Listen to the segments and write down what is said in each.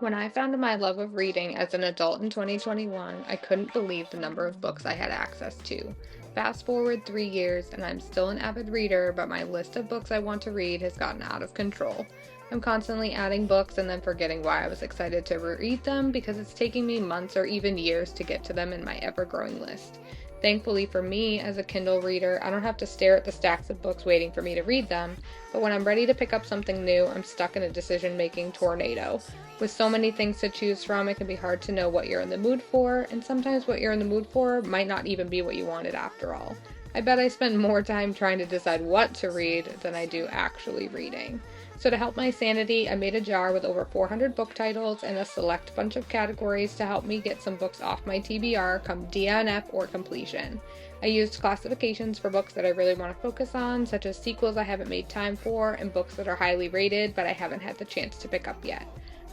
When I found my love of reading as an adult in 2021, I couldn't believe the number of books I had access to. Fast forward 3 years, and I'm still an avid reader, but my list of books I want to read has gotten out of control. I'm constantly adding books and then forgetting why I was excited to read them because it's taking me months or even years to get to them in my ever-growing list. Thankfully for me, as a Kindle reader, I don't have to stare at the stacks of books waiting for me to read them, but when I'm ready to pick up something new, I'm stuck in a decision-making tornado. With so many things to choose from, it can be hard to know what you're in the mood for, and sometimes what you're in the mood for might not even be what you wanted after all. I bet I spend more time trying to decide what to read than I do actually reading. So to help my sanity, I made a jar with over 400 book titles and a select bunch of categories to help me get some books off my TBR come DNF or completion. I used classifications for books that I really want to focus on, such as sequels I haven't made time for and books that are highly rated but I haven't had the chance to pick up yet.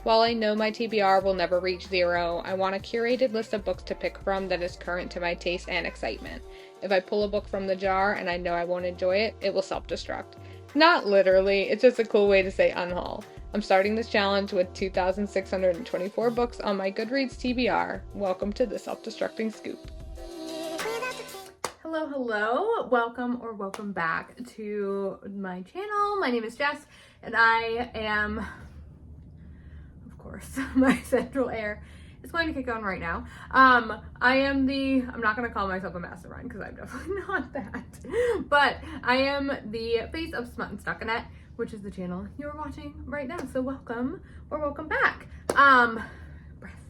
While I know my TBR will never reach zero, I want a curated list of books to pick from that is current to my taste and excitement. If I pull a book from the jar and I know I won't enjoy it, it will self-destruct. Not literally, it's just a cool way to say unhaul. I'm starting this challenge with 2,624 books on my Goodreads TBR. Welcome to the Self-Destructing Scoop. Hello, welcome or welcome back to my channel. My name is Jess and I am, of course, my central air is going to kick on right now. I'm not going to call myself a mastermind because I'm definitely not that, but I am the face of Smut and Stuckanet, which is the channel you're watching right now. So welcome or welcome back. Breath.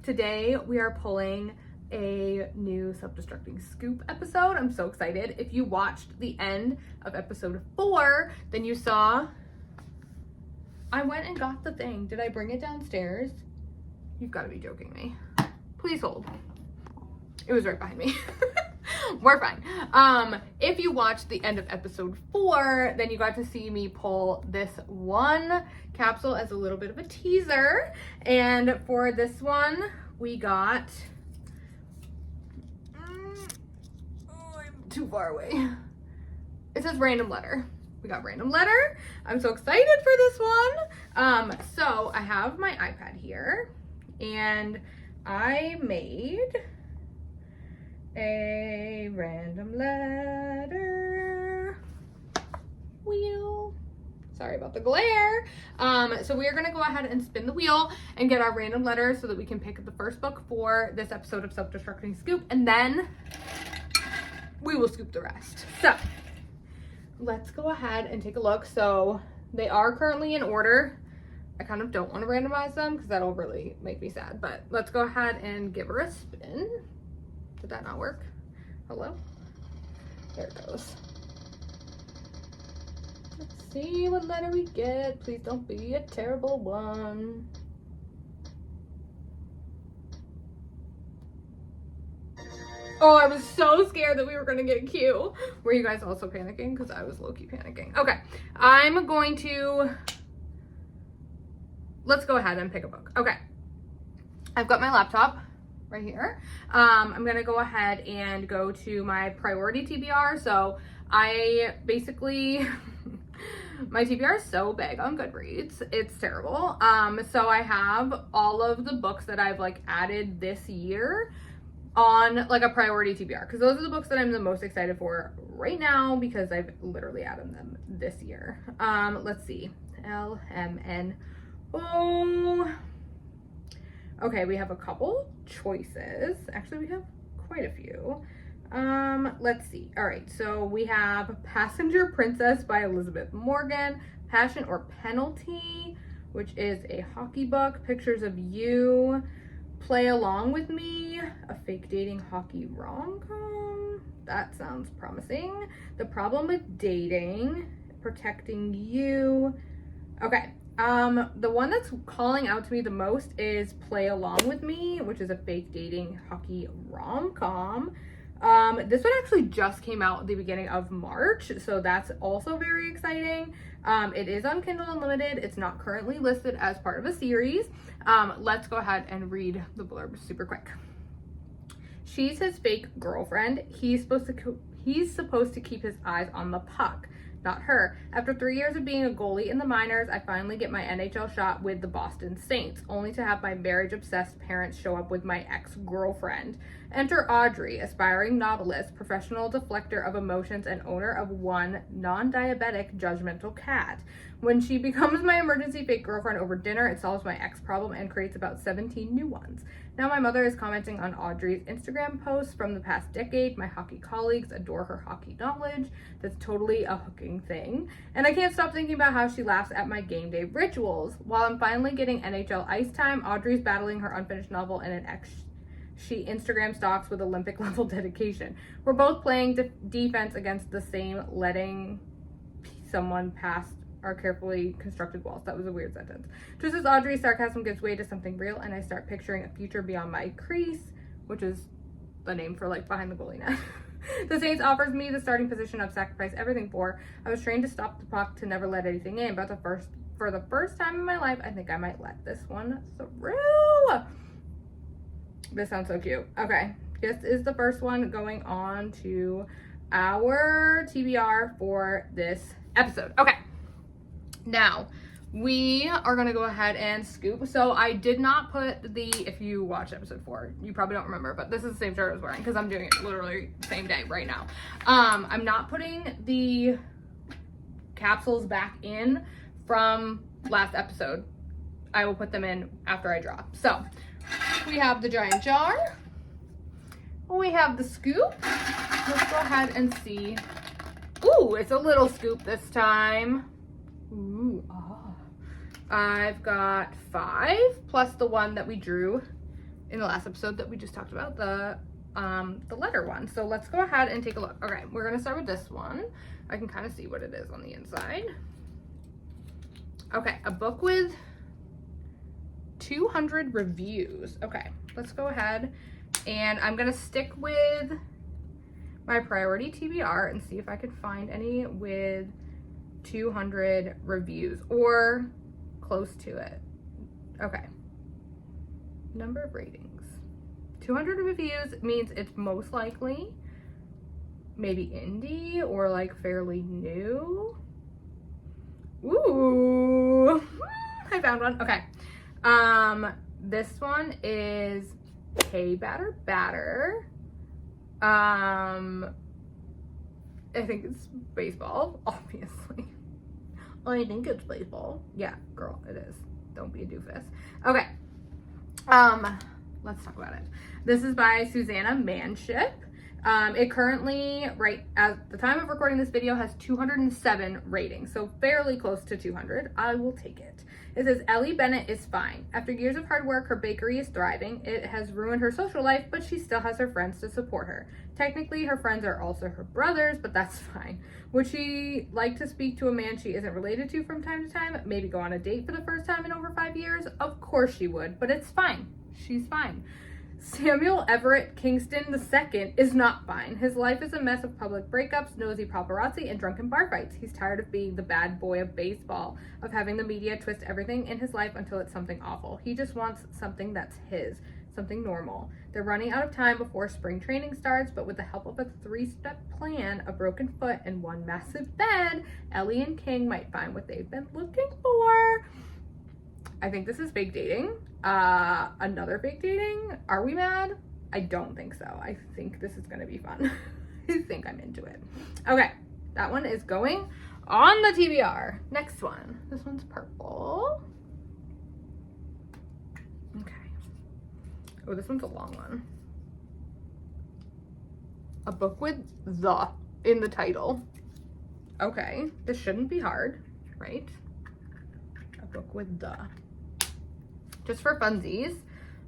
Today we are pulling a new Self-Destructing Scoop episode. I'm so excited. If you watched the end of episode 4, then you saw I went and got the thing. Did I bring it downstairs? You've got to be joking me. Please hold. It was right behind me. We're fine. If you watched the end of episode 4, then you got to see me pull this one capsule as a little bit of a teaser. And for this one, we got... Oh, I'm too far away. It says random letter. We got random letter. I'm so excited for this one. So I have my iPad here and I made a random letter wheel. Sorry about the glare. So we are gonna go ahead and spin the wheel and get our random letter so that we can pick the first book for this episode of Self-Destructing Scoop, and then we will scoop the rest. So let's go ahead and take a look. So they are currently in order. I kind of don't want to randomize them because that'll really make me sad, but let's go ahead and give her a spin. Did that not work? Hello? There it goes. Let's see what letter we get. Please don't be a terrible one. Oh, I was so scared that we were gonna get Q. Were you guys also panicking? Because I was low-key panicking. Okay, I'm going to, let's go ahead and pick a book. Okay, I've got my laptop right here. I'm gonna go ahead and go to my priority TBR. So I basically, my TBR is so big on Goodreads. It's terrible. So I have all of the books that I've like added this year on like a priority TBR, because those are the books that I'm the most excited for right now because I've literally added them this year. Let's see, LMNO. Okay, we have a couple choices. Actually, we have quite a few. Let's see. All right, so we have Passenger Princess by Elizabeth Morgan, Passion or Penalty, which is a hockey book, Pictures of You, Play Along With Me, a fake dating hockey rom-com. That sounds promising. The Problem with Dating, Protecting You. Okay, the one that's calling out to me the most is Play Along With Me, which is a fake dating hockey rom-com. This one actually just came out at the beginning of March, so that's also very exciting. It is on Kindle Unlimited. It's not currently listed as part of a series. Let's go ahead and read the blurb super quick. She's his fake girlfriend. He's supposed to keep his eyes on the puck. not her. After 3 years of being a goalie in the minors, I finally get my NHL shot with the Boston Saints, only to have my marriage-obsessed parents show up with my ex-girlfriend. Enter Audrey, aspiring novelist, professional deflector of emotions, and owner of one non-diabetic judgmental cat. When she becomes my emergency fake girlfriend over dinner, it solves my ex problem and creates about 17 new ones. Now my mother is commenting on Audrey's Instagram posts from the past decade. My hockey colleagues adore her hockey knowledge. That's totally a hooking thing. And I can't stop thinking about how she laughs at my game day rituals. While I'm finally getting NHL ice time, Audrey's battling her unfinished novel and an ex she Instagram stalks with Olympic level dedication. We're both playing defense against the same letting someone past our carefully constructed walls. That was a weird sentence. Just as Audrey's sarcasm gives way to something real and I start picturing a future beyond my crease, which is the name for like behind the goalie net. The Saints offers me the starting position I've sacrificed everything for. I was trained to stop the puck, to never let anything in, but for the first time in my life, I think I might let this one through. This sounds so cute. Okay, this is the first one going on to our TBR for this episode. Okay. Now, we are going to go ahead and scoop. So I did not put if you watched episode 4, you probably don't remember, but this is the same shirt I was wearing because I'm doing it literally the same day right now. I'm not putting the capsules back in from last episode. I will put them in after I drop. So we have the giant jar. We have the scoop. Let's go ahead and see. Ooh, it's a little scoop this time. Ooh, oh. I've got 5 plus the one that we drew in the last episode that we just talked about, the letter one. So let's go ahead and take a look. Okay, we're gonna start with this one. I can kind of see what it is on the inside. Okay, a book with 200 reviews. Okay, let's go ahead and I'm gonna stick with my priority TBR and see if I can find any with 200 reviews or close to it. Okay, number of ratings. 200 reviews means it's most likely maybe indie or like fairly new. Ooh, I found one. Okay, this one is Hey Batter Batter. I think it's baseball, obviously. I think it's baseball. Yeah, girl, it is. Don't be a doofus. Okay. Let's talk about it. This is by Susanna Manship. It currently, right at the time of recording this video, has 207 ratings, so fairly close to 200. I will take it. It says, Ellie Bennett is fine. After years of hard work, her bakery is thriving. It has ruined her social life, but she still has her friends to support her. Technically, her friends are also her brothers, but that's fine. Would she like to speak to a man she isn't related to from time to time? Maybe go on a date for the first time in over 5 years? Of course she would, but it's fine. She's fine. Samuel Everett Kingston II is not fine. His life is a mess of public breakups, nosy paparazzi, and drunken bar fights. He's tired of being the bad boy of baseball, of having the media twist everything in his life until it's something awful. He just wants something that's his, something normal. They're running out of time before spring training starts, but with the help of a 3-step plan, a broken foot, and one massive bed, Ellie and King might find what they've been looking for. I think this is fake dating. Another fake dating. Are we mad? I don't think so. I think this is gonna be fun. I think I'm into it. Okay, that one is going on the TBR. Next one. This one's purple. Okay. Oh, this one's a long one. A book with "the" in the title. Okay, this shouldn't be hard, right? A book with "the." Just for funsies,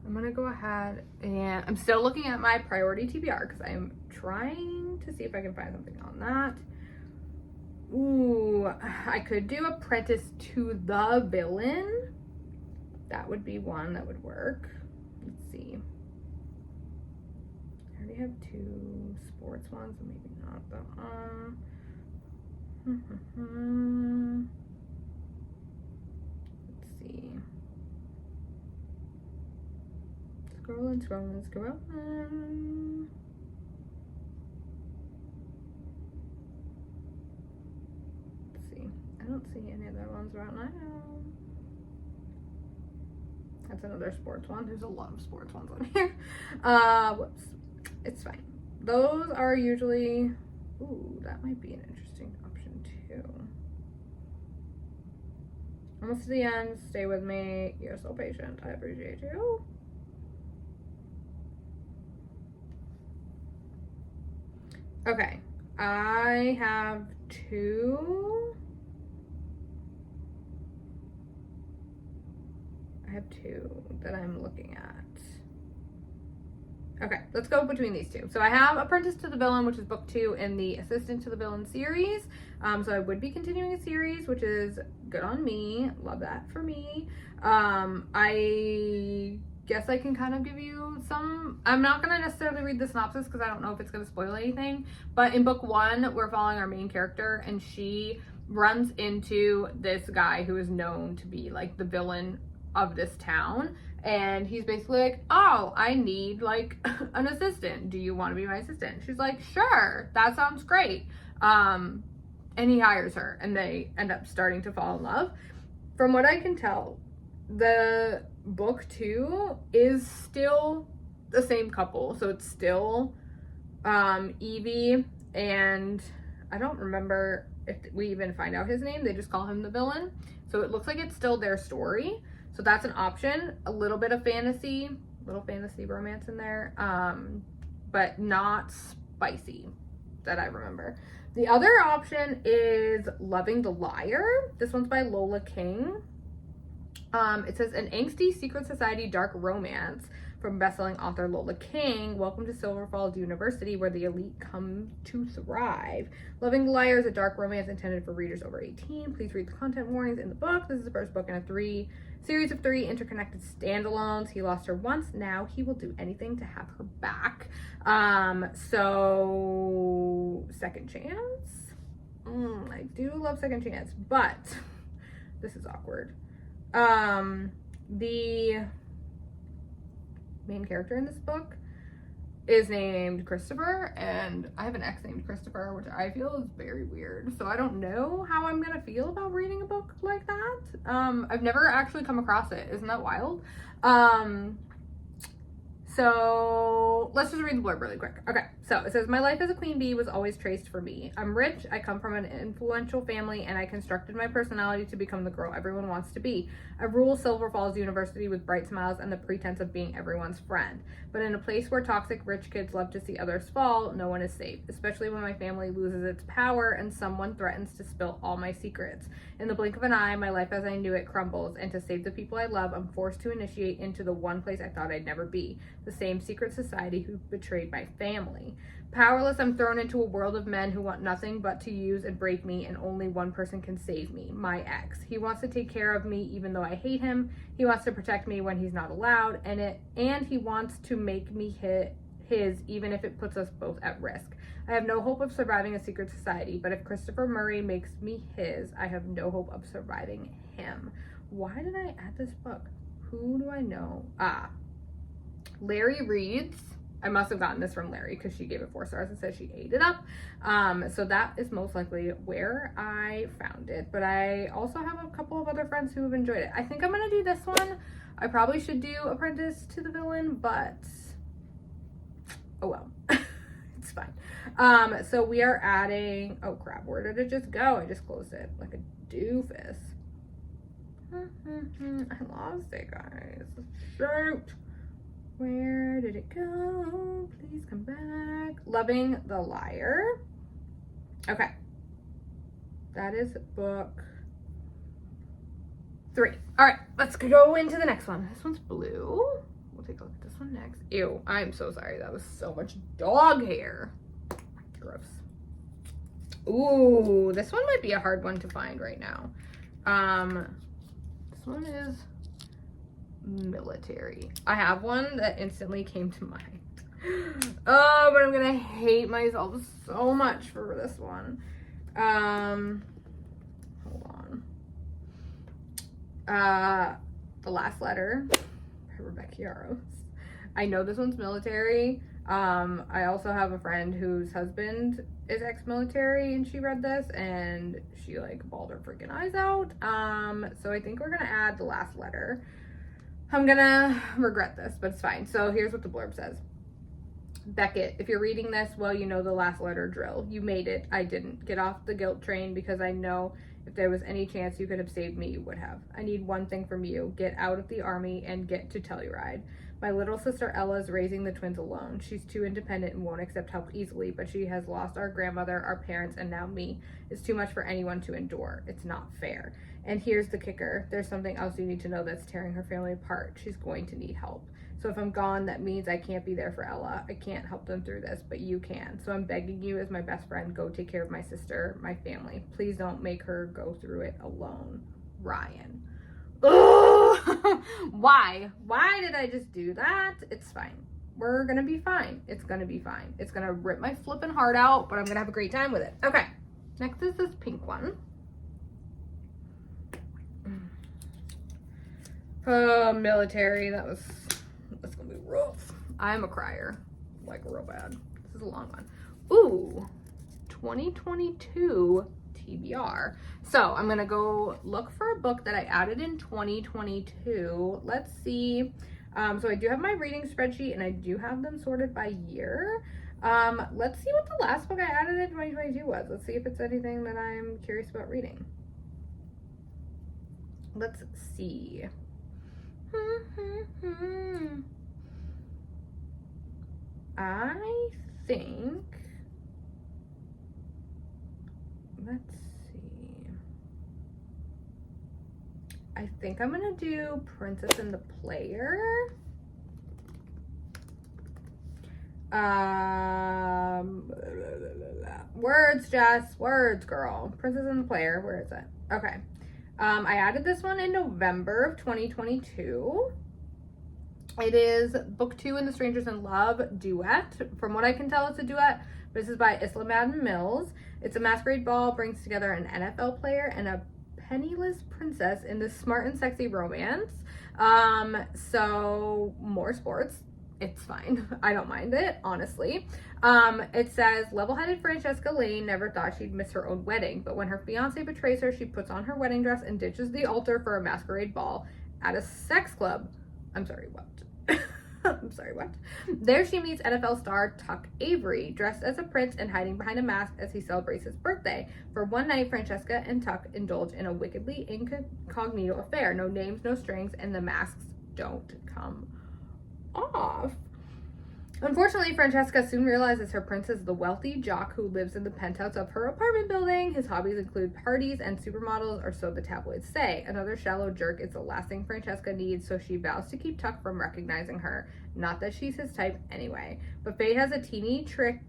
I'm gonna go ahead and I'm still looking at my priority TBR because I am trying to see if I can find something on that. Ooh, I could do Apprentice to the Villain. That would be one that would work. Let's see. I already have 2 sports ones, so maybe not that one. Let's see. Scrolling. don't see any other ones right now. That's another sports one. There's a lot of sports ones on here. Whoops. It's fine. Those are usually... Ooh, that might be an interesting option too. Almost to the end. Stay with me. You're so patient. I appreciate you. Okay. I have two that I'm looking at. Okay, let's go between these two. So I have Apprentice to the Villain, which is book 2 in the Assistant to the Villain series. So I would be continuing a series, which is good on me. Love that for me. I guess I can kind of give you some... I'm not going to necessarily read the synopsis because I don't know if it's going to spoil anything. But in book 1, we're following our main character, and she runs into this guy who is known to be like the villain of this town. And he's basically like, oh, I need like an assistant. Do you want to be my assistant? She's like, sure, that sounds great. And he hires her, and they end up starting to fall in love. From what I can tell, the book 2 is still the same couple. So it's still Evie, and I don't remember if we even find out his name. They just call him the villain. So it looks like it's still their story. So that's an option. A little bit of fantasy, little fantasy romance in there, but not spicy that I remember. The other option is Loving the Liar. This one's by Lola King. It says, an angsty secret society dark romance from bestselling author Lola King. Welcome to Silver Falls University, where the elite come to thrive. Loving the Liar is a dark romance intended for readers over 18. Please read the content warnings in the book. This is the first book in a series of 3 interconnected standalones. He lost her once. Now he will do anything to have her back. So second chance. I do love second chance, but this is awkward. The main character in this book is named Christopher, and I have an ex named Christopher, which I feel is very weird. So I don't know how I'm gonna feel about reading a book like that. I've never actually come across it. Isn't that wild? So let's just read the blurb really quick. Okay, so it says, my life as a queen bee was always traced for me. I'm rich, I come from an influential family, and I constructed my personality to become the girl everyone wants to be. I rule Silver Falls University with bright smiles and the pretense of being everyone's friend. But in a place where toxic rich kids love to see others fall, no one is safe, especially when my family loses its power and someone threatens to spill all my secrets. In the blink of an eye, my life as I knew it crumbles, and to save the people I love, I'm forced to initiate into the one place I thought I'd never be, the same secret society who betrayed my family. Powerless, I'm thrown into a world of men who want nothing but to use and break me, and only one person can save me, my ex. He wants to take care of me even though I hate him. He wants to protect me when he's not allowed, and he wants to make me his even if it puts us both at risk. I have no hope of surviving a secret society, but if Christopher Murray makes me his, I have no hope of surviving him. Why did I add this book? Who do I know? Larry Reads. I must have gotten this from Larry because she gave it 4 stars and said she ate it up. So that is most likely where I found it. But I also have a couple of other friends who have enjoyed it. I think I'm going to do this one. I probably should do Apprentice to the Villain, but oh well. It's fine. So we are adding, oh crap, where did it just go? I just closed it like a doofus. I lost it, guys. Shoot. Where did it go? Please come back. Loving the Liar. Okay. That is book 3. All right, let's go into the next one. This one's blue. We'll take a look at this one next. Ew, I'm so sorry. That was so much dog hair. Gross. Ooh, this one might be a hard one to find right now. This one is military. I have one that instantly came to mind. Oh, but I'm gonna hate myself so much for this one. Hold on. The Last Letter by Rebecca Yarros. I know this one's military. I also have a friend whose husband is ex-military and she read this and she like bawled her freaking eyes out. So I think we're gonna add the last letter. I'm gonna regret this, but it's fine. So here's what the blurb says. Beckett, if you're reading this, well, you know the last letter drill. You made it. I didn't. Get off the guilt train because I know if there was any chance you could have saved me, you would have. I need one thing from you. Get out of the army and get to Telluride. My little sister Ella's raising the twins alone. She's too independent and won't accept help easily, but she has lost our grandmother, our parents, and now me. It's too much for anyone to endure. It's not fair. And here's the kicker. There's something else you need to know that's tearing her family apart. She's going to need help. So if I'm gone, that means I can't be there for Ella. I can't help them through this, but you can. So I'm begging you as my best friend, go take care of my sister, my family. Please don't make her go through it alone. Ryan. Ugh! Why? Why did I just do that? It's fine. We're gonna be fine. It's gonna be fine. It's gonna rip my flipping heart out, but I'm gonna have a great time with it. Okay. Next is this pink one. Military. That's gonna be rough. I'm a crier, like real bad. This is a long one. Ooh, 2022 TBR. So I'm gonna go look for a book that I added in 2022. Let's see. So I do have my reading spreadsheet and I do have them sorted by year. Let's see what the last book I added in 2022 was. Let's see if it's anything that I'm curious about reading. Let's see. I think, let's see. I think I'm gonna do Princess and the Player. Words, Jess, words, girl. Princess and the Player, where is it? Okay. I added this one in November of 2022. It is book 2 in the Strangers in Love duet. From what I can tell, it's a duet. This is by Isla Madden Mills. It's a masquerade ball, brings together an NFL player and a penniless princess in this smart and sexy romance. So more sports. It's fine. I don't mind it, honestly. It says, level-headed Francesca Lane never thought she'd miss her own wedding, but when her fiance betrays her, she puts on her wedding dress and ditches the altar for a masquerade ball at a sex club. I'm sorry, what? I'm sorry, what? There she meets NFL star Tuck Avery, dressed as a prince and hiding behind a mask as he celebrates his birthday. For one night, Francesca and Tuck indulge in a wickedly incognito affair. No names, no strings, and the masks don't come off. Unfortunately, Francesca soon realizes her prince is the wealthy jock who lives in the penthouse of her apartment building. His hobbies include parties and supermodels, or so the tabloids say. Another shallow jerk is the last thing Francesca needs, so she vows to keep Tuck from recognizing her. Not that she's his type anyway. But fate has a tiny trick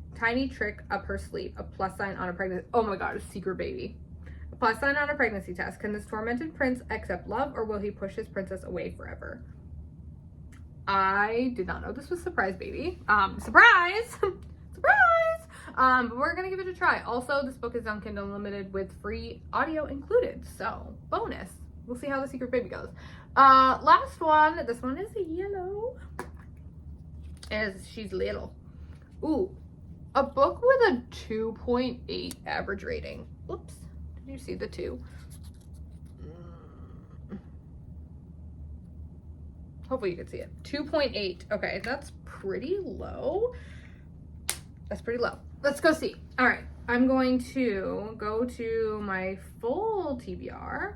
up her sleeve. A plus sign on a pregnancy. Oh my god, a secret baby. A plus sign on a pregnancy test. Can this tormented prince accept love, or will he push his princess away forever? I did not know this was Surprise Baby. Surprise! Surprise! But we're gonna give it a try. Also, this book is on Kindle Unlimited with free audio included, so bonus. We'll see how the Secret Baby goes. Last one. This one is yellow. As she's little. Ooh, a book with a 2.8 average rating. Whoops. Did you see the 2? Hopefully you can see it. 2.8. Okay, that's pretty low. That's pretty low. Let's go see. All right, I'm going to go to my full TBR.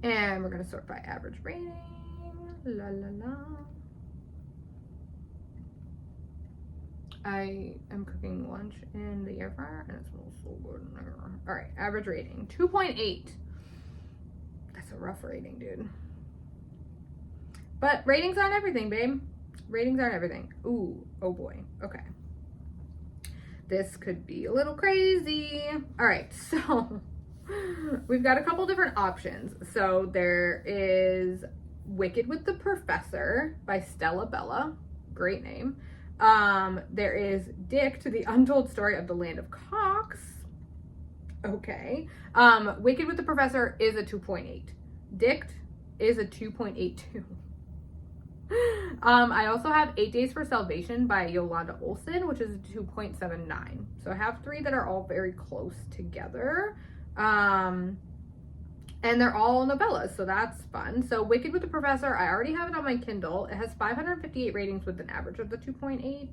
And we're going to sort by average rating. La la la. I am cooking lunch in the air fryer and it smells so good in there. All right, average rating 2.8. That's a rough rating, dude. But ratings aren't everything, babe. Ratings aren't everything. Ooh, oh boy. Okay. This could be a little crazy. All right, so we've got a couple different options. So there is Wicked with the Professor by Stella Bella. Great name. There is Dick to the Untold Story of the Land of Cox. Okay. Wicked with the Professor is a 2.8. Dick is a 2.82. I also have 8 Days for Salvation by Yolanda Olson, which is a 2.79. So I have 3 that are all very close together. And they're all novellas, so that's fun. So Wicked with the Professor, I already have it on my Kindle. It has 558 ratings with an average of the 2.8.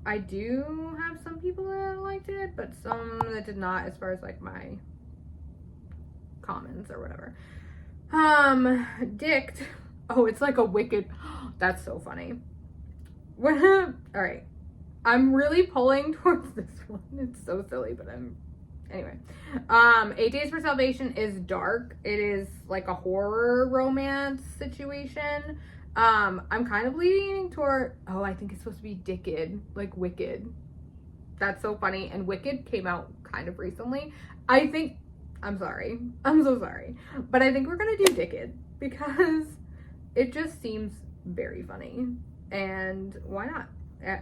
I do have some people that liked it, but some that did not, as far as like my comments or whatever. Dict. Oh, it's like a Wicked. That's so funny. All right. I'm really pulling towards this one. It's so silly, but anyway. 8 Days for Salvation is dark. It is like a horror romance situation. I'm kind of leaning toward, I think it's supposed to be Dicked, like Wicked. That's so funny. And Wicked came out kind of recently. I'm sorry. I'm so sorry. But I think we're going to do Dicked because it just seems very funny. And why not?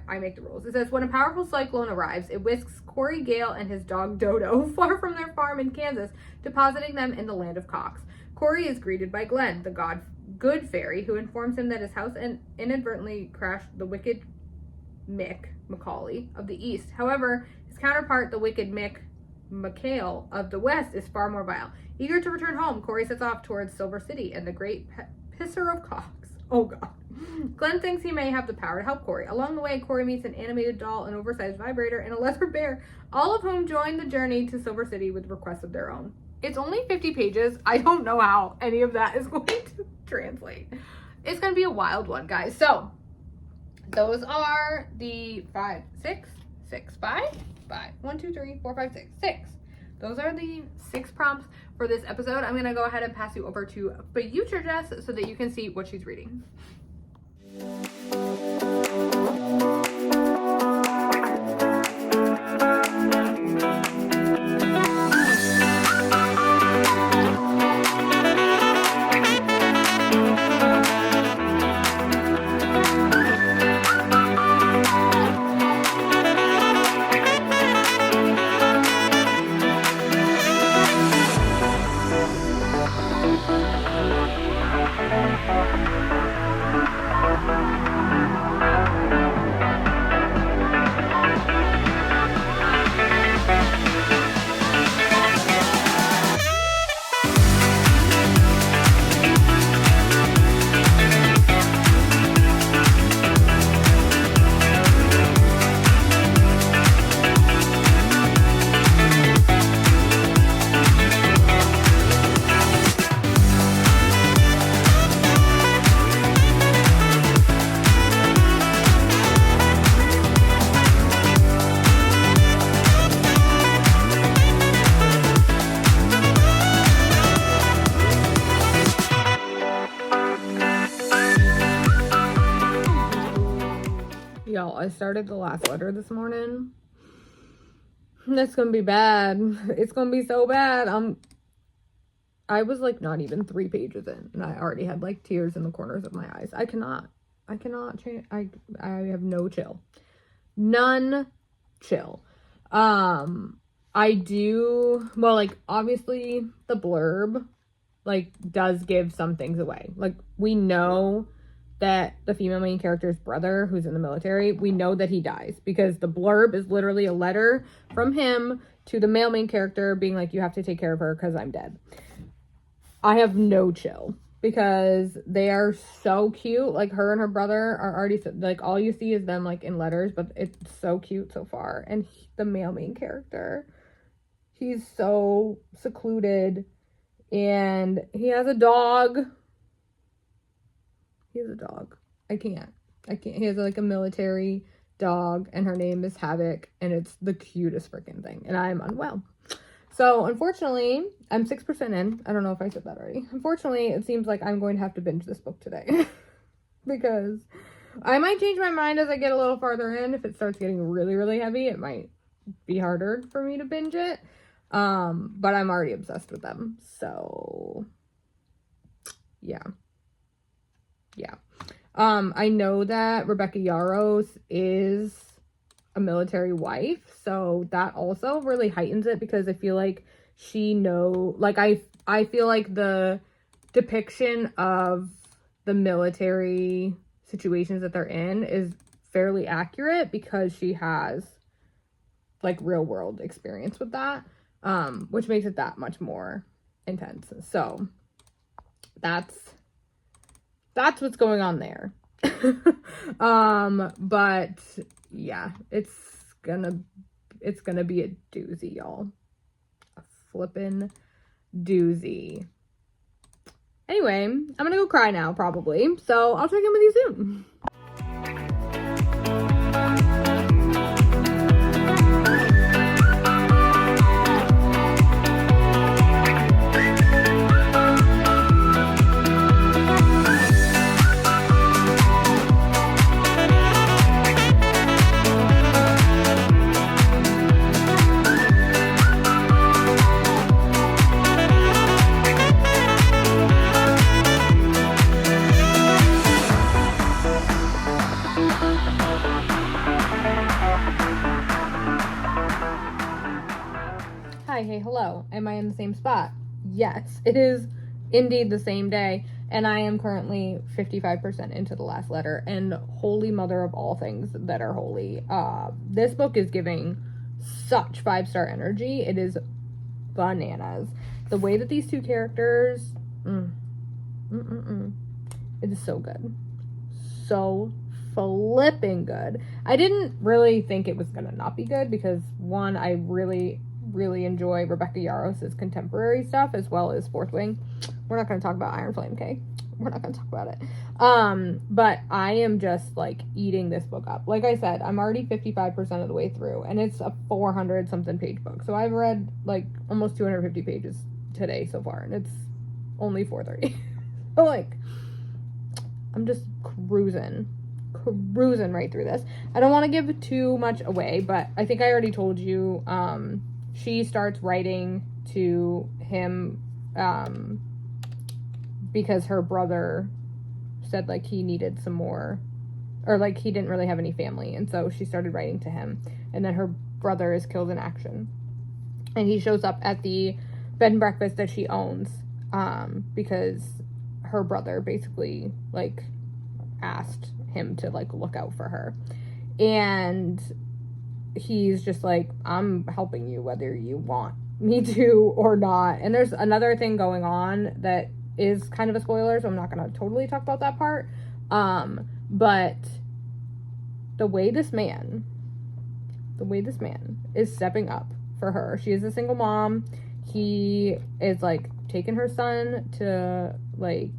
I make the rules. It says, when a powerful cyclone arrives, it whisks Corey Gale and his dog Dodo far from their farm in Kansas, depositing them in the land of Cox. Corey is greeted by Glenn, the good fairy, who informs him that his house inadvertently crashed the wicked Mick Macaulay of the East. However, his counterpart, the wicked Mick McHale of the West, is far more vile. Eager to return home, Corey sets off towards Silver City and the great pisser of Cox. Oh, God. Glenn thinks he may have the power to help Corey. Along the way, Corey meets an animated doll, an oversized vibrator, and a leather bear, all of whom join the journey to Silver City with requests of their own. It's only 50 pages. I don't know how any of that is going to translate. It's going to be a wild one, guys. So, those are the 6. Those are the 6 prompts for this episode. I'm going to go ahead and pass you over to future Jess so that you can see what she's reading. Y'all, I started the last letter this morning. That's gonna be bad. It's gonna be so bad. I was like not even 3 pages in, and I already had like tears in the corners of my eyes. I cannot change. I have no chill. None chill. I do, well, like, obviously the blurb, like, does give some things away. Like, we know that the female main character's brother, who's in the military, we know that he dies because the blurb is literally a letter from him to the male main character being like, you have to take care of her because I'm dead. I have no chill because they are so cute. Like, her and her brother are already, like, all you see is them, like, in letters, but it's so cute so far. And the male main character, he's so secluded, and he has a dog. He has a dog. I can't. He has, like, a military dog, and her name is Havoc, and it's the cutest freaking thing, and I'm unwell. So, unfortunately, I'm 6% in. I don't know if I said that already. Unfortunately, it seems like I'm going to have to binge this book today. Because I might change my mind as I get a little farther in. If it starts getting really, really heavy, it might be harder for me to binge it. But I'm already obsessed with them. So, yeah. I know that Rebecca Yarros is a military wife, so that also really heightens it because I feel like I feel like the depiction of the military situations that they're in is fairly accurate because she has like real world experience with that, which makes it that much more intense. So that's what's going on there. But yeah, it's gonna be a doozy, y'all. A flippin' doozy. Anyway, I'm gonna go cry now, probably. So I'll check in with you soon. Hi, hey, hello. Am I in the same spot? Yes, it is indeed the same day, and I am currently 55% into the last letter, and holy mother of all things that are holy. This book is giving such 5-star energy. It is bananas. The way that these two characters, it is so good. So flipping good. I didn't really think it was gonna not be good because, one, I really enjoy Rebecca Yarros' contemporary stuff as well as Fourth Wing. We're not going to talk about Iron Flame, okay? We're not going to talk about it. But I am just like eating this book up. Like I said, I'm already 55% of the way through, and it's a 400 something page book. So I've read like almost 250 pages today so far, and it's only 4:30. So like, I'm just cruising right through this. I don't want to give too much away, but I think I already told you, she starts writing to him because her brother said like he needed some more, or like he didn't really have any family, and so she started writing to him, and then her brother is killed in action, and he shows up at the bed and breakfast that she owns because her brother basically like asked him to like look out for her, and he's just like, I'm helping you whether you want me to or not. And there's another thing going on that is kind of a spoiler, so I'm not gonna totally talk about that part, but the way this man is stepping up for her. She is a single mom. He is like taking her son to like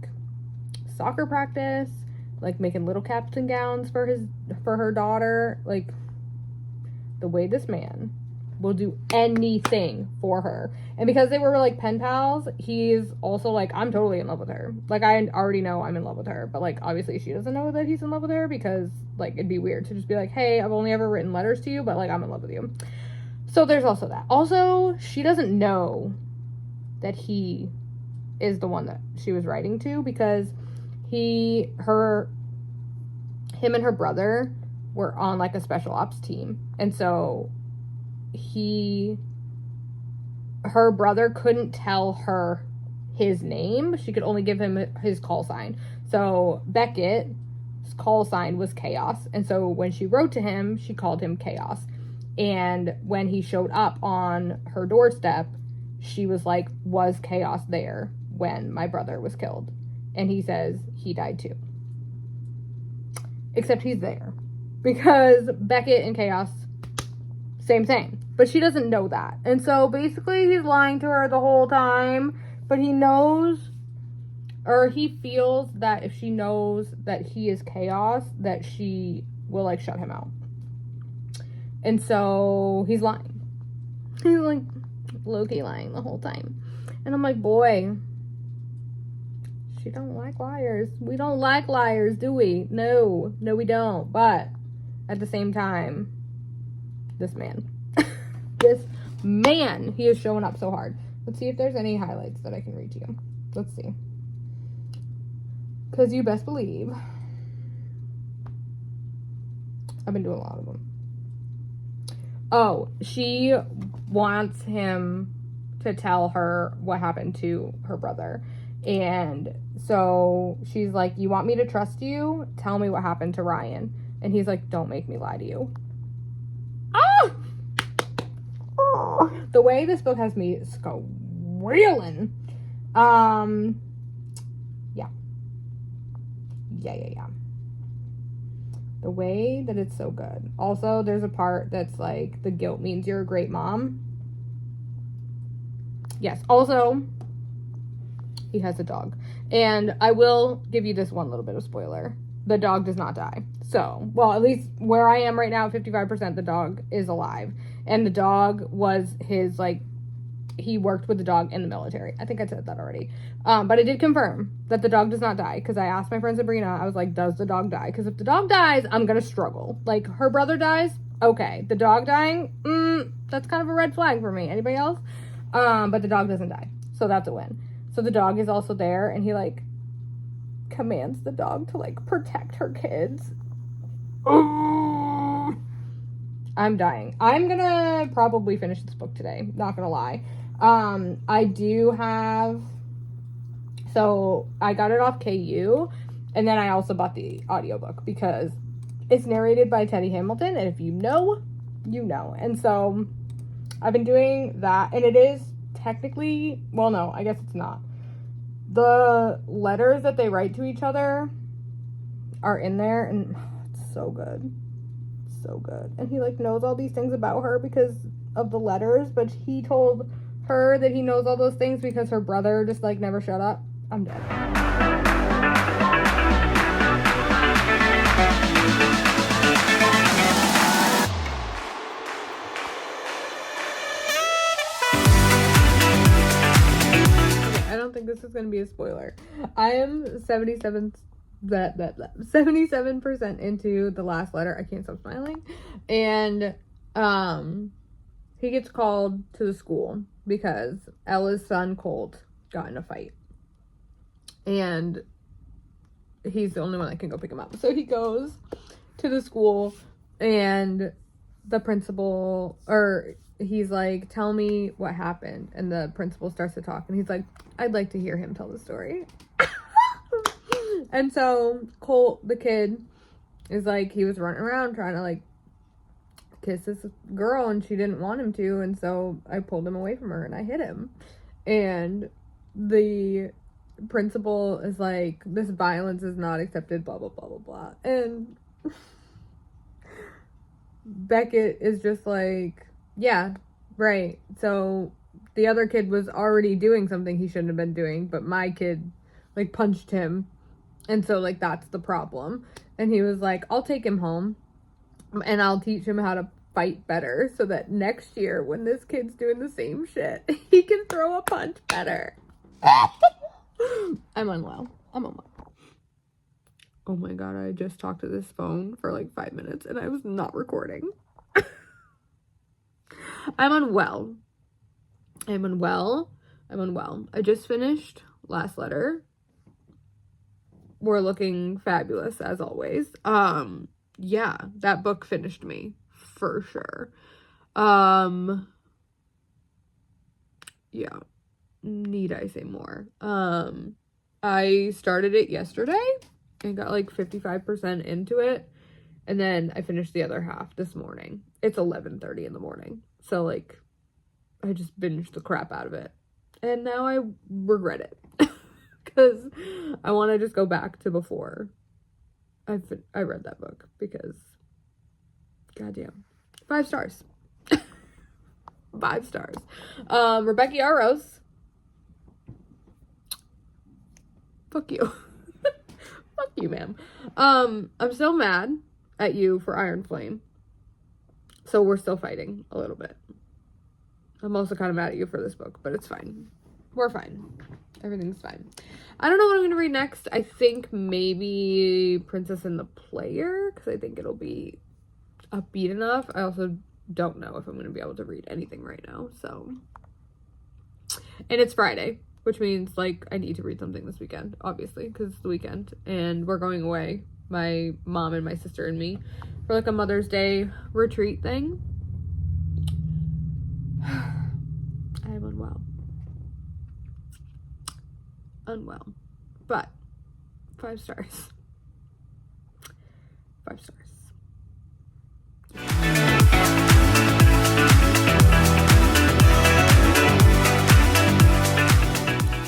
soccer practice, like making little caps and gowns for her daughter. Like, the way this man will do anything for her. And because they were like pen pals, he's also like, I'm totally in love with her. Like, I already know I'm in love with her, but like obviously she doesn't know that he's in love with her, because like it'd be weird to just be like, hey, I've only ever written letters to you, but like I'm in love with you. So there's also that. Also, she doesn't know that he is the one that she was writing to, because him and her brother were on like a special ops team, and so her brother couldn't tell her his name. She could only give him his call sign. So Beckett's call sign was Chaos, and so when she wrote to him, she called him Chaos. And when he showed up on her doorstep, she was like, was Chaos there when my brother was killed? And he says he died too. Except he's there, because Beckett and Chaos, same thing. But she doesn't know that. And so basically he's lying to her the whole time, but he knows, or he feels that if she knows that he is Chaos, that she will like shut him out. And so he's lying. He's like low-key lying the whole time. And I'm like, boy, she don't like liars. We don't like liars, do we? No, we don't. But at the same time, this man, he is showing up so hard. Let's see if there's any highlights that I can read to you. Let's see. Because you best believe I've been doing a lot of them. Oh, she wants him to tell her what happened to her brother. And so she's like, you want me to trust you? Tell me what happened to Ryan. And he's like, don't make me lie to you. Ah! Oh, the way this book has me squealing. Yeah. The way that it's so good. Also, there's a part that's like, the guilt means you're a great mom. Yes. Also, he has a dog. And I will give you this one little bit of spoiler. The dog does not die. So, well, at least where I am right now, 55%, the dog is alive. And the dog was his, like, he worked with the dog in the military. I think I said that already. But I did confirm that the dog does not die, because I asked my friend Sabrina, I was like, does the dog die? Because if the dog dies, I'm going to struggle. Like, her brother dies, okay. The dog dying, that's kind of a red flag for me. Anybody else? But the dog doesn't die. So that's a win. So the dog is also there, and he, like, commands the dog to, like, protect her kids. I'm dying. I'm gonna probably finish this book today. Not gonna lie. I do have... So, I got it off KU, and then I also bought the audiobook, because it's narrated by Teddy Hamilton, and if you know, you know. And so, I've been doing that, and it is technically... Well, no, I guess it's not. The letters that they write to each other are in there, and it's so good. So good. And he, like, knows all these things about her because of the letters, but he told her that he knows all those things because her brother just, like, never shut up. I'm dead. Okay, I don't think this is going to be a spoiler. I am 77% into the last letter. I can't stop smiling. And he gets called to the school because Ella's son Colt got in a fight, and he's the only one that can go pick him up. So he goes to the school, and the principal, or he's like, tell me what happened. And the principal starts to talk, and he's like, I'd like to hear him tell the story. And so Colt, the kid, is like, he was running around trying to, like, kiss this girl, and she didn't want him to, and so I pulled him away from her and I hit him. And the principal is like, this violence is not accepted, blah blah blah blah blah. And Beckett is just like, yeah, right. So the other kid was already doing something he shouldn't have been doing, but my kid, like, punched him, and so, like, that's the problem. And he was like, I'll take him home and I'll teach him how to fight better, so that next year when this kid's doing the same shit, he can throw a punch better. I'm unwell. Oh my god, I just talked to this phone for like 5 minutes and I was not recording. I'm unwell. I just finished last letter. We're looking fabulous as always. Yeah, that book finished me for sure. Yeah, need I say more? I started it yesterday and got like 55% into it, and then I finished the other half this morning. It's 11:30 in the morning, so, like, I just binged the crap out of it, and now I regret it because I want to just go back to before I read that book, because goddamn, 5 stars. 5 stars. Rebecca Yarros, fuck you. Fuck you, ma'am. I'm still mad at you for Iron Flame, so we're still fighting a little bit. I'm also kind of mad at you for this book, but it's fine. We're fine. Everything's fine. I don't know what I'm going to read next. I think maybe Princess and the Player, because I think it'll be upbeat enough. I also don't know if I'm going to be able to read anything right now, so. And it's Friday, which means, like, I need to read something this weekend, obviously, because it's the weekend, and we're going away, my mom and my sister and me, for, like, a Mother's Day retreat thing. I am unwell. unwell. But 5 stars. 5 stars.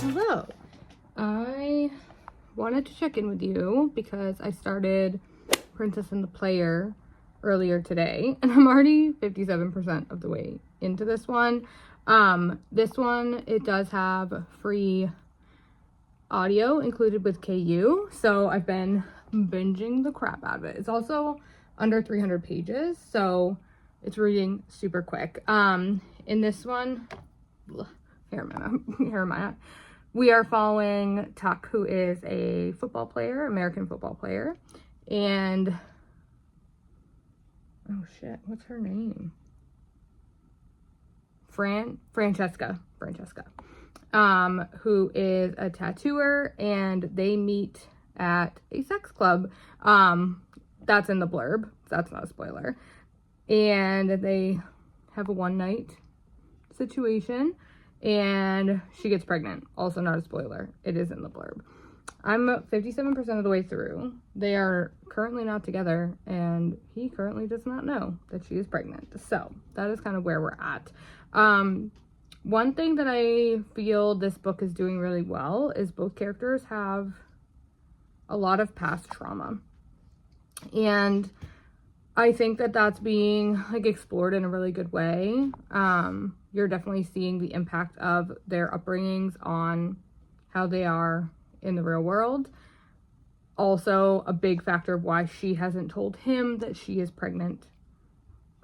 Hello. I wanted to check in with you because I started Princess and the Player earlier today, and I'm already 57% of the way into this one. This one, it does have free audio included with KU, so I've been binging the crap out of it. It's also under 300 pages, so it's reading super quick. In this one, here am I. We are following Tuck, who is a football player, American football player, and oh shit, what's her name? Francesca, who is a tattooer, and they meet at a sex club. That's in the blurb. That's not a spoiler. And they have a one-night situation, and she gets pregnant. Also not a spoiler. It is in the blurb. I'm 57% of the way through. They are currently not together, and he currently does not know that she is pregnant. So that is kind of where we're at. One thing that I feel this book is doing really well is both characters have a lot of past trauma. And I think that that's being like explored in a really good way. You're definitely seeing the impact of their upbringings on how they are in the real world. Also, a big factor of why she hasn't told him that she is pregnant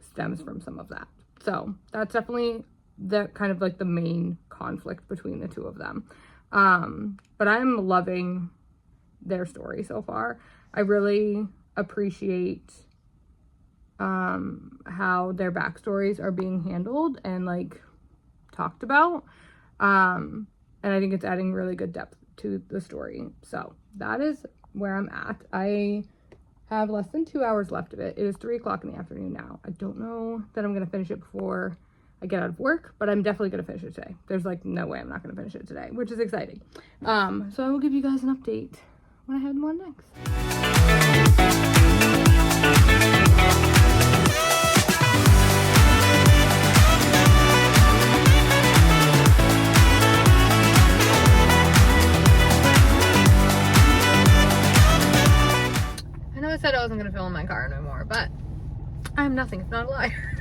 stems from some of that. So that's definitely the kind of like the main conflict between the two of them. But I'm loving their story so far. I really appreciate how their backstories are being handled and like talked about. And I think it's adding really good depth to the story. So that is where I'm at. I have less than 2 hours left of it. It is 3:00 in the afternoon now. I don't know that I'm going to finish it before I get out of work, but I'm definitely going to finish it today. There's like no way I'm not going to finish it today, which is exciting. So I will give you guys an update when I have one next. I said I wasn't gonna film in my car no more, but I'm nothing if not a liar.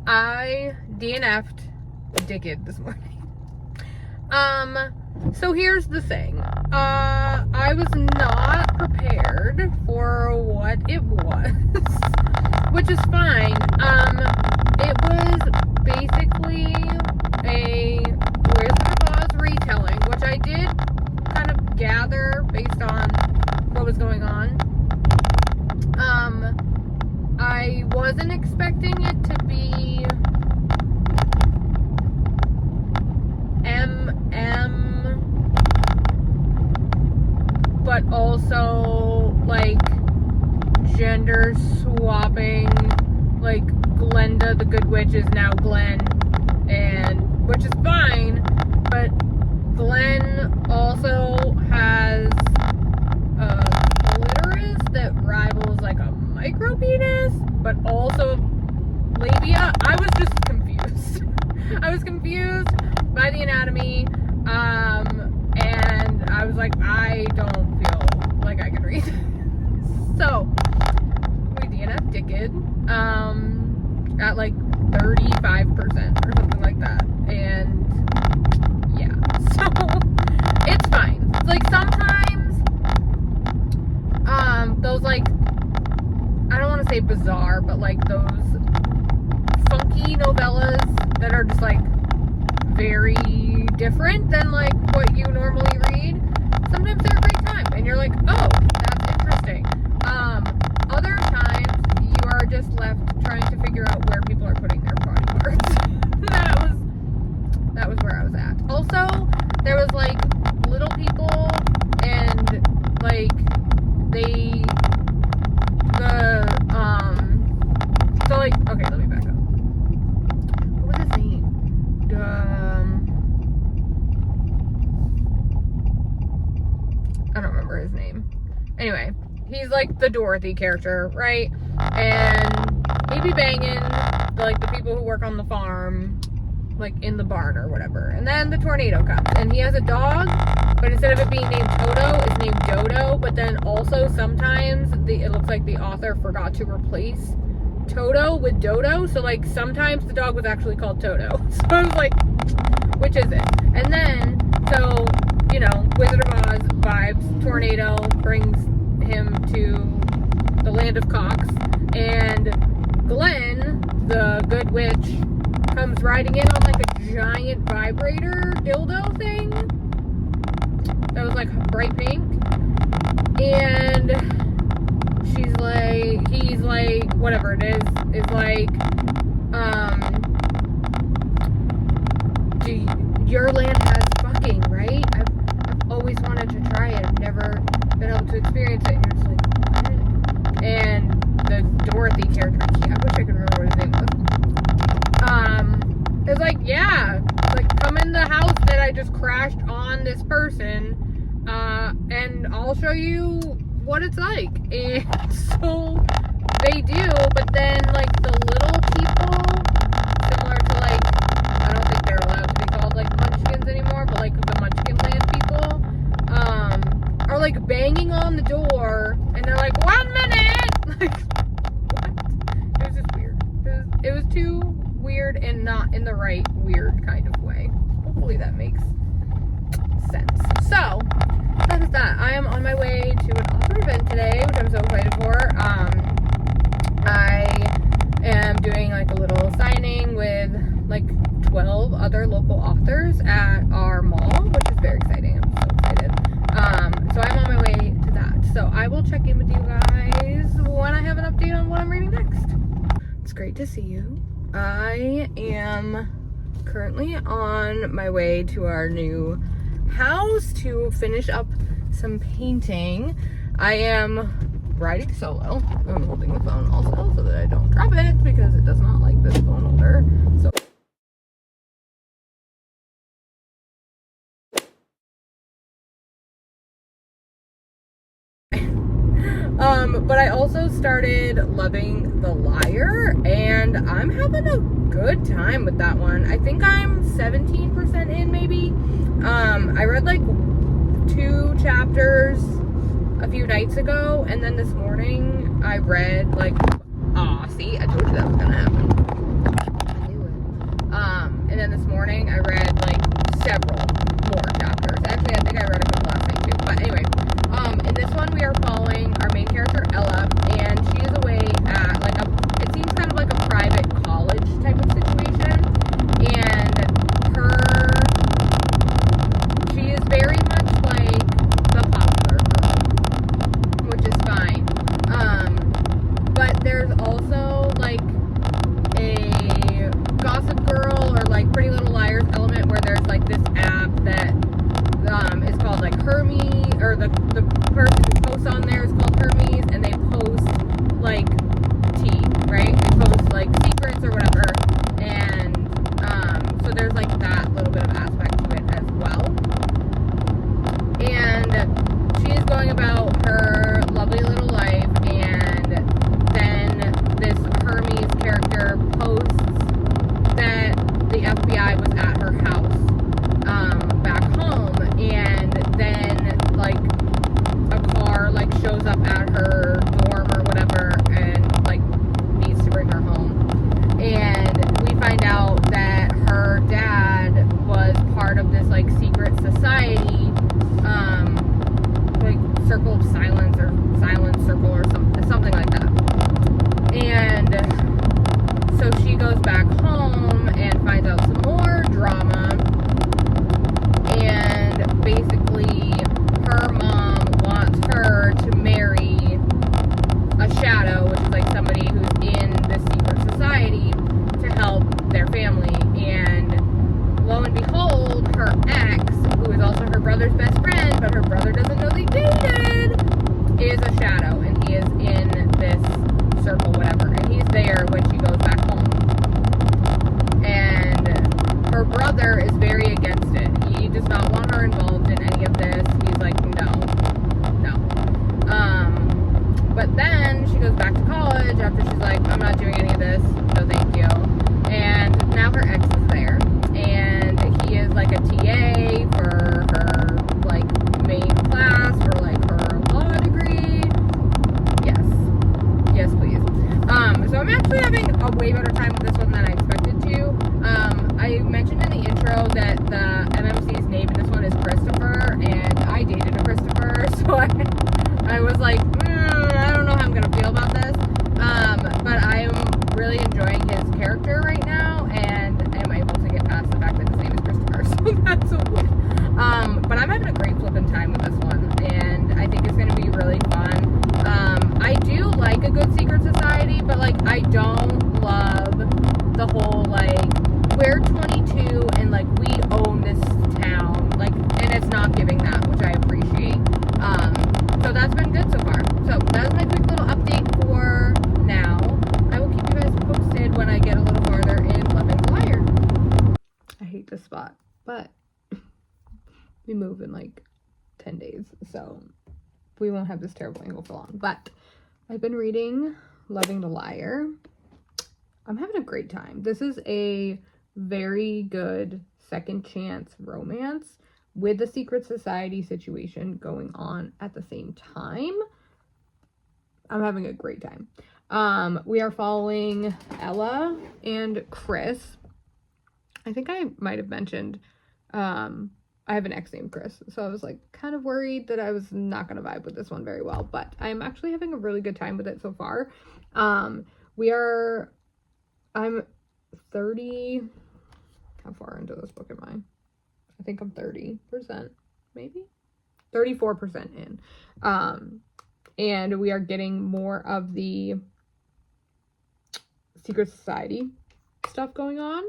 I DNF'd Dickhead this morning. So here's the thing. I was not prepared for what it was, which is fine. It was basically a Wizard of Oz retelling, which I did kind of gather based on what was going on. I wasn't expecting it to be but also like gender swapping, like Glenda the Good Witch is now Glenn, and which is fine, but Glenn also has a clitoris that rivals like a micro penis, but also labia. I was just confused. I was confused by the anatomy, and I was like, I don't feel like I can read. So we DNF Dickhead at like 35% or something like that, and yeah, so it's fine. Like sometimes those like, I don't want to say bizarre, but like those funky novellas that are just like very different than like what you normally read, sometimes they're a great time and you're like, oh, that's interesting. Other times you are just left trying to figure out where people are putting their body parts. that was where I was at. Also, there was like little people and like so like, okay, let me back up. What was his name? remember his name. Anyway, he's like the Dorothy character, right? And he be banging the people who work on the farm, like in the barn or whatever. And then the tornado comes, and he has a dog, but instead of it being named Toto, it's named Dodo. But then also sometimes it looks like the author forgot to replace Toto with Dodo, so like sometimes the dog was actually called Toto. So I was like, which is it? And then, so, you know, Wizard of Oz vibes, tornado brings him to the land of cocks, and Glenn, the good witch, comes riding in on like a giant vibrator dildo thing that was like bright pink, and he's like, whatever it is like, your land has fucking, right? I've always wanted to try it. I've never been able to experience it. And you're just like, what? And the Dorothy character, I wish I could remember what his name was. It's like, yeah, like, come in the house that I just crashed on this person, and I'll show you what it's like. And so they do, but then like the little people, similar to like, I don't think they're allowed to be called like munchkins anymore, but like the Munchkin Land people, are like banging on the door, and they're like, 1 minute! Like, what? It was just weird. It was too weird, and not in the right weird kind of way. Hopefully that makes sense. So, that is that. I am on my way to an author event today, which I'm so excited for. I am doing like a little signing with like 12 other local authors at our mall, which is very exciting. I'm so excited. So I'm on my way to that. So I will check in with you guys when I have an update on what I'm reading next. It's great to see you. I am currently on my way to our new house to finish up some painting. I am riding solo. I'm holding the phone also so that I don't drop it because it does not like this phone holder. So but I also started loving The Liar, and I'm having a good time with that one. I think I'm 17% in, maybe. I read like 2 chapters a few nights ago, and then this morning I read like, see, I told you that was gonna happen. I knew it. And then this morning I read like several more chapters. Actually, I think I read a couple last night too. But anyway, in this one we are following our main character Ella, and she is away at like it seems kind of like a private college type of situation, and she is very much like the popular girl, which is fine. But there's also like a Gossip Girl or like Pretty Little Liars element where there's like this app that is called like Hermes, or the person who posts on there is called Hermes, and they post like tea, right? They post like secrets or whatever, and so there's like that little bit of aspect to it as well. And she is going about her lovely little life, and then this Hermes character posts that the FBI was at her house back home, and then like a car like shows up at her dorm or whatever and like needs to bring her home, and we find out that her dad was part of this like secret society, like Circle of Silence or Silence Circle or something like that. And so she goes back home and finds out some more drama, and basically her mom wants her to marry a shadow, which is like somebody who's in this secret society, to help their family. And lo and behold, her ex, who is also her brother's best friend, but her brother doesn't know they dated, is a shadow, and he is in this circle, whatever, and he's there when she goes back home. And her brother is very against it. He does not want her involved in any of this. He's like, no, We move in like 10 days, so we won't have this terrible angle for long. But I've been reading Loving the Liar. I'm having a great time. This is a very good second chance romance with the secret society situation going on at the same time. I'm having a great time. We are following Ella and Chris. I think I might have mentioned I have an ex named Chris, so I was like kind of worried that I was not going to vibe with this one very well, but I'm actually having a really good time with it so far. I'm 30, how far into this book am I think I'm 30%, maybe 34% in. And we are getting more of the secret society stuff going on,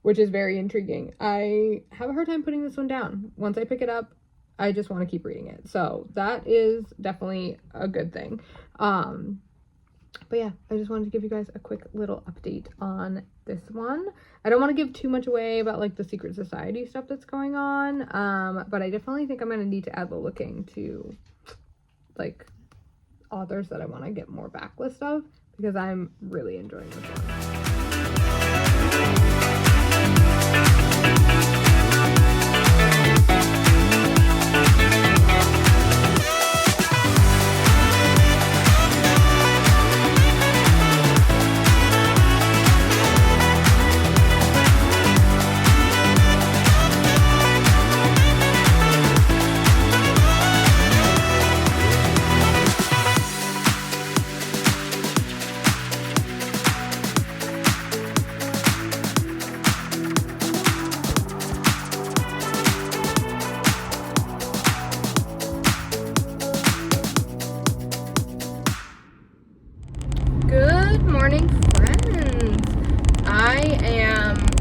which is very intriguing. I have a hard time putting this one down. Once I pick it up, I just want to keep reading it. So that is definitely a good thing. But yeah, I just wanted to give you guys a quick little update on this one. I don't want to give too much away about like the secret society stuff that's going on. But I definitely think I'm going to need to add the looking to like authors that I want to get more backlist of, because I'm really enjoying this one.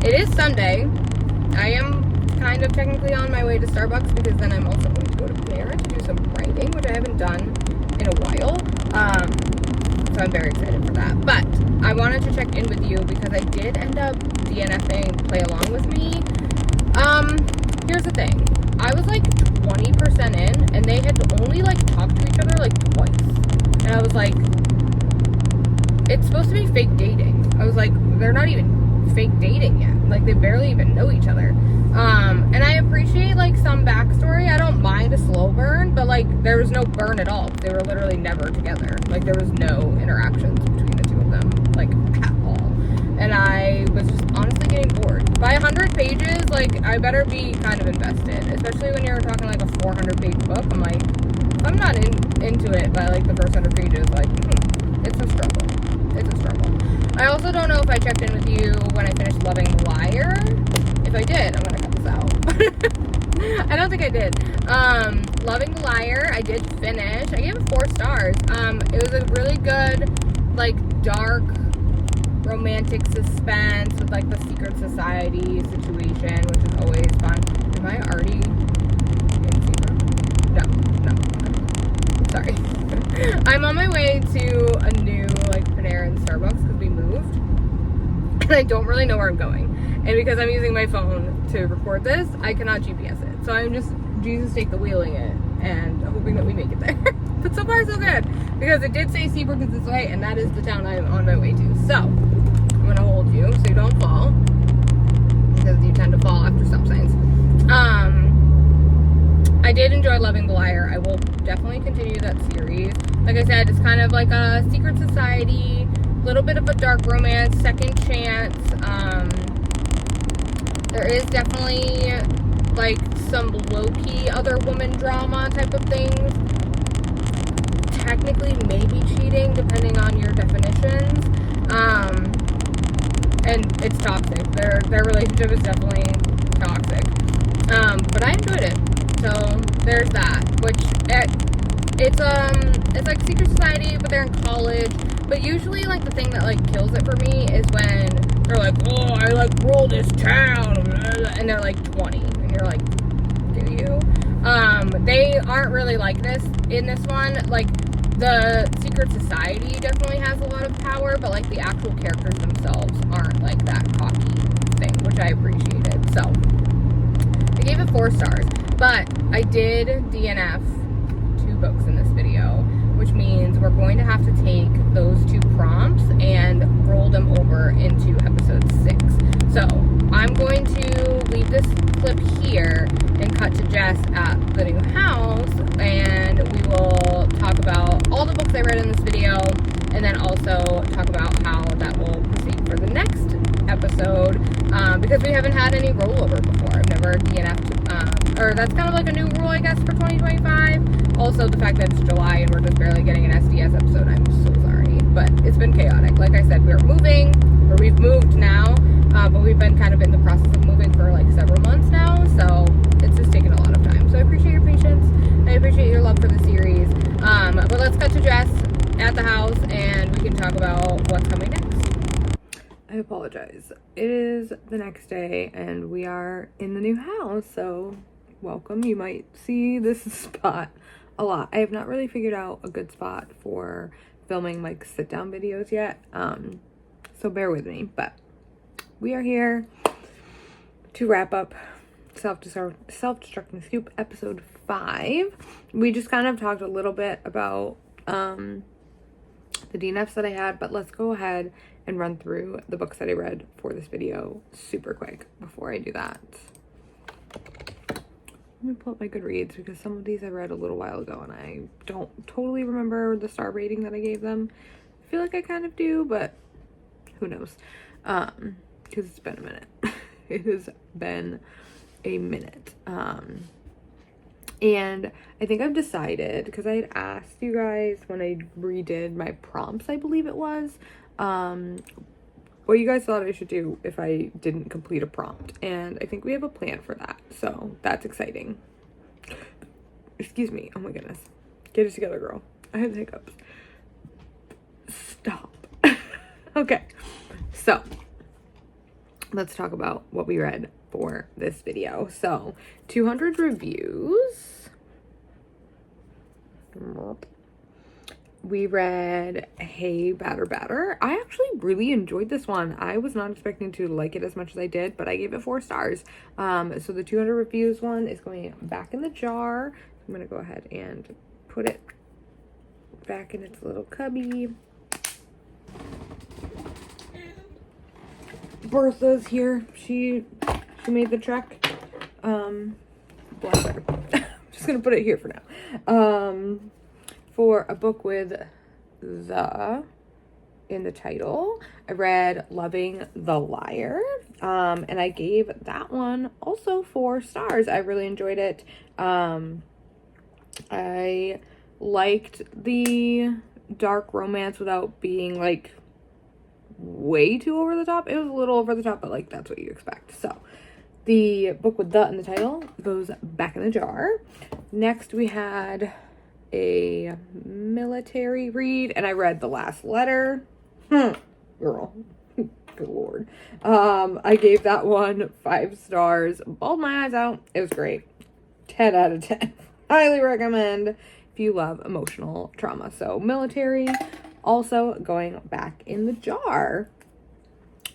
It is Sunday. I am kind of technically on my way to Starbucks because then I'm also going to go to Panera to do some writing, which I haven't done in a while. So I'm very excited for that. But I wanted to check in with you because I did end up DNFing Play Along With Me. Here's the thing. I was like 20% in and they had only like talked to each other like twice. And I was like, it's supposed to be fake dating. I was like, they're not even fake dating yet. Like, they barely even know each other. And I appreciate like some backstory. I don't mind a slow burn, but like there was no burn at all. They were literally never together. Like, there was no interactions between the two of them, like, at all. And I was just honestly getting bored. By 100 pages, like, I better be kind of invested, especially when you're talking like a 400-page book. I'm like, if I'm not into it by like the first 100 pages, like, it's a struggle. It's a struggle. I also don't know if I checked in with you when I finished Loving the Liar. If I did, I'm gonna cut this out. I don't think I did. Loving the Liar, I did finish. I gave it 4 stars. It was a really good, like, dark, romantic suspense with, like, the secret society situation, which is always fun. Am I already in secret? No. Sorry. I'm on my way to a new, like, Panera and Starbucks because we moved. And I don't really know where I'm going. And because I'm using my phone to record this, I cannot GPS it. So I'm just Jesus take the wheeling it and hoping that we make it there. But so far so good. Because it did say Seabrook is this way, and that is the town I'm on my way to. So I'm gonna hold you so you don't fall. Because you tend to fall after stop signs. I did enjoy Loving the Liar. I will definitely continue that series. Like I said, it's kind of like a secret society, little bit of a dark romance, second chance. There is definitely like some low-key other woman drama type of things. Technically maybe cheating depending on your definitions. And it's toxic. Their relationship is definitely toxic. But I enjoyed it. So there's that, which it's like secret society, but they're in college. But usually, like, the thing that like kills it for me is when they're like, oh, I like rule this town, and they're like 20, and you're like, do you? They aren't really like this in this one. Like, the secret society definitely has a lot of power, but like the actual characters themselves aren't like that cocky thing, which I appreciated. So I gave it 4 stars. But I did DNF 2 books in this video, which means we're going to have to take those 2 prompts and roll them over into episode 6. So I'm going to leave this clip here and cut to Jess at the new house, and we will talk about all the books I read in this video, and then also talk about how that will proceed for the next episode, because we haven't had any rollover before. I've never DNF'd, or that's kind of like a new rule, I guess, for 2025. Also, the fact that it's July and we're just barely getting an SDS episode, I'm so sorry, but it's been chaotic. Like I said, we're moving, or we've moved now, but we've been kind of in the process of moving for like several months now, so it's just taken a lot of time. So I appreciate your patience, I appreciate your love for the series, but let's cut to Jess at the house and we can talk about what's coming next. I apologize. It is the next day and we are in the new house, so welcome. You might see this spot a lot. I have not really figured out a good spot for filming like sit down videos yet, so bear with me, but we are here to wrap up Self-Destructing Scoop episode 5. We just kind of talked a little bit about the DNFs that I had, but let's go ahead and run through the books that I read for this video super quick before I do that. Let me pull up my Goodreads because some of these I read a little while ago and I don't totally remember the star rating that I gave them. I feel like I kind of do, but who knows? Because it's been a minute. It has been a minute. And I think I've decided, because I had asked you guys when I redid my prompts, I believe it was, what you guys thought I should do if I didn't complete a prompt. And I think we have a plan for that. So that's exciting. Excuse me. Oh my goodness. Get it together, girl. I have hiccups. Stop. Okay. So let's talk about what we read for this video. So 200 reviews. We read Hey Batter Batter. I actually really enjoyed this one. I was not expecting to like it as much as I did, but I gave it 4 stars. So the 200 reviews one is going back in the jar. I'm gonna go ahead and put it back in its little cubby. Bertha's here. She made the trek. Bless her. I'm just gonna put it here for now. For a book with the in the title, I read Loving the Liar, and I gave that one also 4 stars. I really enjoyed it. I liked the dark romance without being like way too over the top. It was a little over the top, but like that's what you expect. So the book with the in the title goes back in the jar. Next we had a military read, and I read The Last Letter. Girl. Good lord. I gave that one 5 stars. Bawled my eyes out. It was great. 10 out of 10. Highly recommend if you love emotional trauma. So military, also going back in the jar.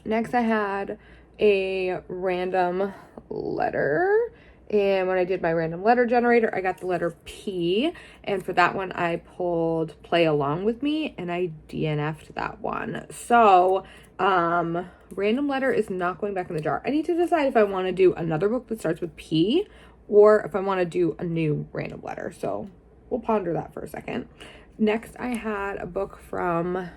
Next I had a random letter, and when I did my random letter generator, I got the letter P, and for that one I pulled Play Along With Me, and I DNF'd that one. So random letter is not going back in the jar. I need to decide if I want to do another book that starts with P or if I want to do a new random letter. So we'll ponder that for a second. Next I had a book from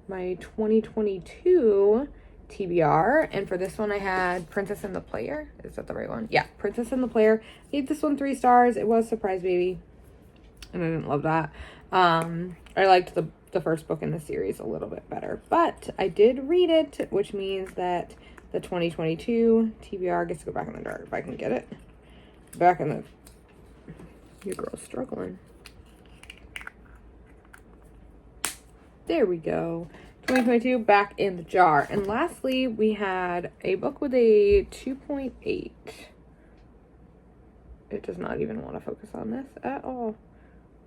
my 2022 TBR, and for this one I had Princess and the Player. Is that the right one? Yeah, Princess and the Player. Gave this one 3 stars. It was Surprise Baby, and I didn't love that. I liked the first book in the series a little bit better, but I did read it, which means that the 2022 TBR gets to go back in the jar if I can get it back in the. Your girl's struggling. There we go. 2022 back in the jar. And lastly, we had a book with a 2.8. It does not even want to focus on this at all.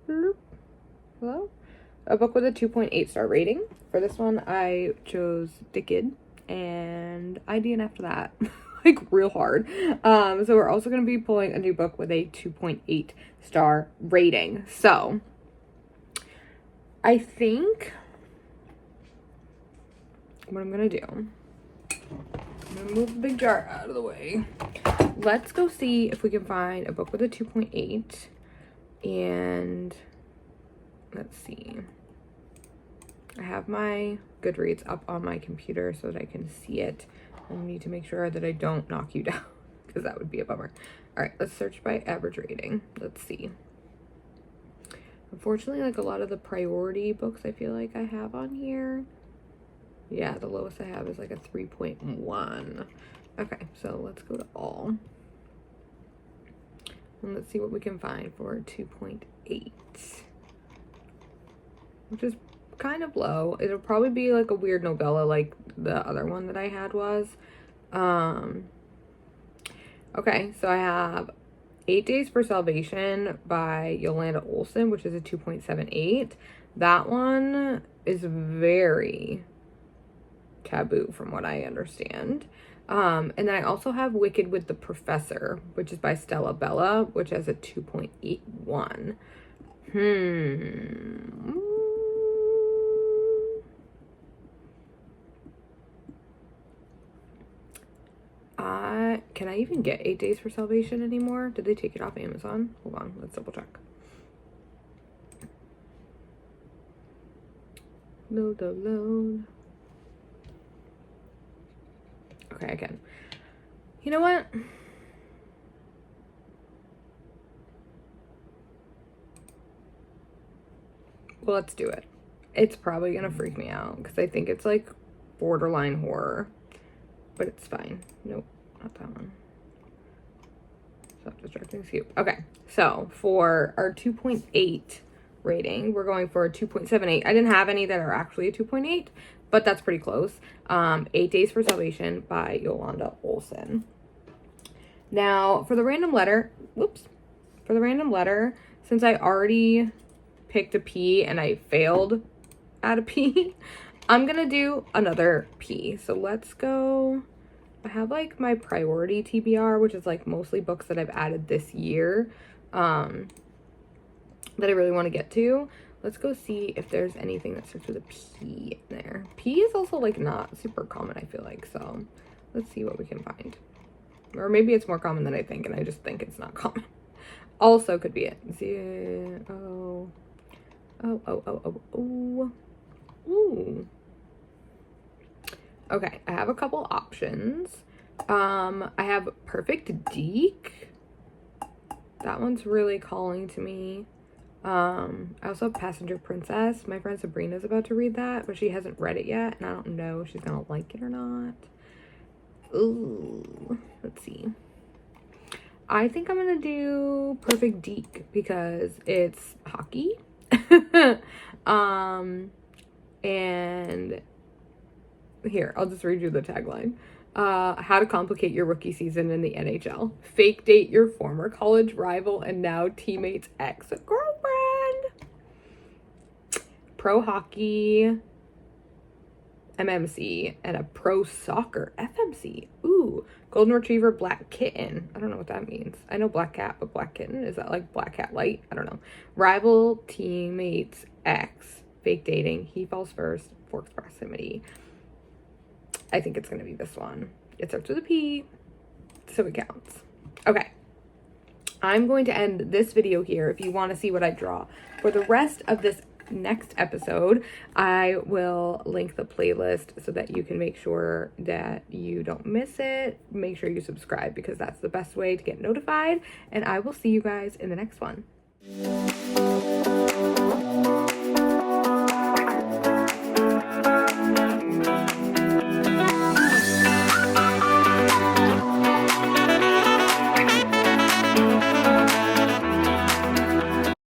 Hello? A book with a 2.8 star rating. For this one, I chose Dickid, and I DNF'd that. like real hard. So we're also going to be pulling a new book with a 2.8 star rating. So I think what I'm going to do, I'm going to move the big jar out of the way. Let's go see if we can find a book with a 2.8. And let's see. I have my Goodreads up on my computer so that I can see it. I need to make sure that I don't knock you down because that would be a bummer. All right, let's search by average rating. Let's see. Unfortunately, like a lot of the priority books I feel like I have on here. Yeah, the lowest I have is like a 3.1. Okay, so let's go to all. And let's see what we can find for 2.8. Which is kind of low. It'll probably be like a weird novella like the other one that I had was. Okay, so I have 8 Days for Salvation by Yolanda Olson, which is a 2.78. That one is very taboo from what I understand. And then I also have Wicked with the Professor, which is by Stella Bella, which has a 2.81. Can I even get 8 Days for Salvation anymore? Did they take it off Amazon? Hold on, let's double check. Load. Okay, I can. You know what? Well, let's do it. It's probably gonna freak me out because I think it's like borderline horror, but it's fine. Nope, not that one. Self-destructing scoop. Okay, so for our 2.8 rating, we're going for a 2.78. I didn't have any that are actually a 2.8, but that's pretty close. 8 Days for Salvation by Yolanda Olson. Now, for the random letter, since I already picked a P and I failed at a P, I'm gonna do another P. So let's go. I have like my priority TBR, which is like mostly books that I've added this year that I really want to get to. Let's go see if there's anything that starts with a P in there. P is also like not super common, I feel like. So let's see what we can find. Or maybe it's more common than I think and I just think it's not common. Also could be it. Ooh. Okay, I have a couple options. I have Perfect Deek. That one's really calling to me. I also have Passenger Princess. My friend Sabrina's about to read that, but she hasn't read it yet, and I don't know if she's gonna like it or not. Ooh, let's see. I think I'm gonna do Perfect Deek because it's hockey. And here, I'll just read you the tagline. How to complicate your rookie season in the NHL. Fake date your former college rival and now teammate's ex-girlfriend. Pro hockey MMC and a pro soccer FMC. Ooh, golden retriever black kitten. I don't know what that means. I know black cat, but black kitten, is that like black cat light? I don't know. Rival teammates ex. Fake dating. He falls first. Forced proximity. I think it's going to be this one. It starts with a P, so it counts. Okay. I'm going to end this video here if you want to see what I draw. For the rest of this next episode, I will link the playlist so that you can make sure that you don't miss it. Make sure you subscribe because that's the best way to get notified. And I will see you guys in the next one.